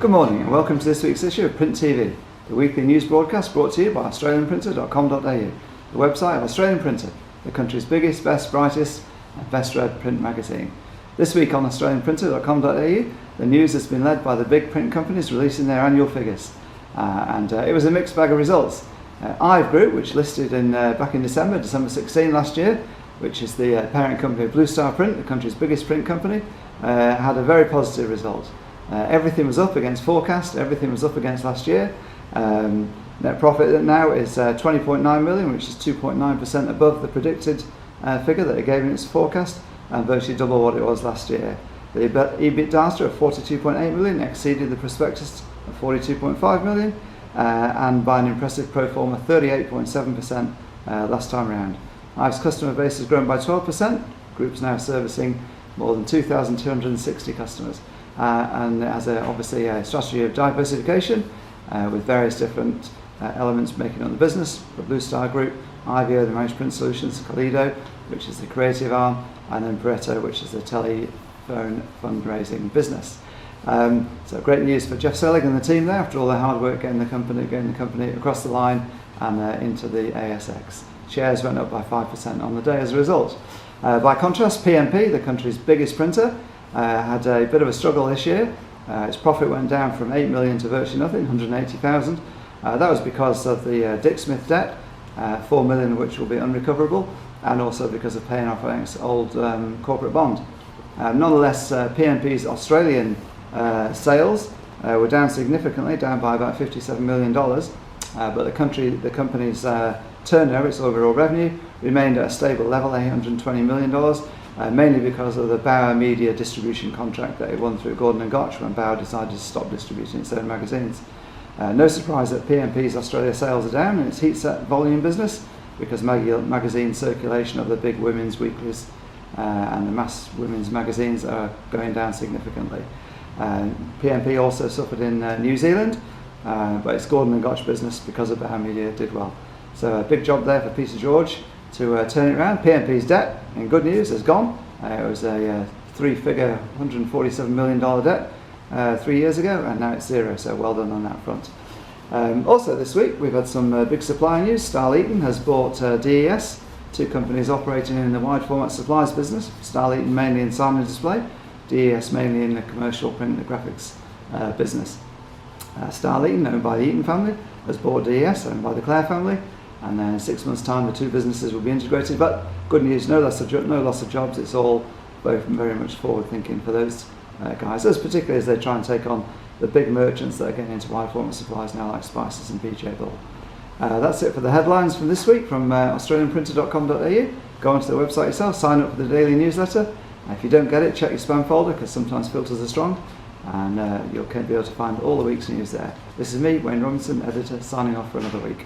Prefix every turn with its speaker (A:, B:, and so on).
A: Good morning and welcome to this week's issue of PrintTV, the weekly news broadcast brought to you by australianprinter.com.au, the website of Australian Printer, the country's biggest, best, brightest and best read print magazine. This week on australianprinter.com.au, the news has been led by the big print companies releasing their annual figures. It was a mixed bag of results. IVE Group, which listed back in December 16 last year, which is the parent company of Blue Star Print, the country's biggest print company, had a very positive result. Everything was up against forecast, everything was up against last year. Net profit now is 20.9 million, which is 2.9% above the predicted figure that it gave in its forecast, and virtually double what it was last year. The EBITDA of 42.8 million exceeded the prospectus of 42.5 million, and by an impressive pro forma 38.7% last time around. IVE's customer base has grown by 12%. Group's now servicing more than 2,260 customers. And it has obviously a strategy of diversification with various different elements making up the business. The Blue Star Group, IVO, the Managed Print Solutions, Calido, which is the creative arm, and then Pareto, which is the telephone fundraising business. So great news for Jeff Selig and the team there after all their hard work getting the company across the line and into the ASX. Shares went up by 5% on the day as a result. By contrast, PMP, the country's biggest printer, had a bit of a struggle this year. Its profit went down from 8 million to virtually nothing, 180,000. That was because of the Dick Smith debt, 4 million of which will be unrecoverable, and also because of paying off its old corporate bond. Nonetheless, PMP's Australian sales were down significantly, down by about $57 million, but the company's turnover, its overall revenue, remained at a stable level, $820 million, mainly because of the Bauer Media distribution contract that it won through Gordon & Gotch when Bauer decided to stop distributing its own magazines. No surprise that PMP's Australia sales are down in its heat set volume business, because magazine circulation of the big women's weeklies and the mass women's magazines are going down significantly. PMP also suffered in New Zealand, but its Gordon & Gotch business, because of Bauer Media, did well. So a big job there for Peter George to turn it around. PMP's debt, in good news, has gone. It was a three-figure $147 million debt 3 years ago, and now it's zero, so well done on that front. Also this week we've had some big supply news. Starl Eaton has bought DES, two companies operating in the wide format supplies business. Starl Eaton mainly in sign and display, DES mainly in the commercial print and graphics business. Starl Eaton, owned by the Eaton family, has bought DES, owned by the Clare family, and then in 6 months' time the two businesses will be integrated. But good news, no loss of jobs. It's all both very much forward thinking for those guys, as particularly as they try and take on the big merchants that are getting into wide format supplies now, like Spices and BJ Bull. That's it for the headlines from this week from australianprinter.com.au. Go onto the website yourself, sign up for the daily newsletter. If you don't get it, check your spam folder, because sometimes filters are strong, and you'll be able to find all the week's news there. This is me, Wayne Robinson, editor, signing off for another week.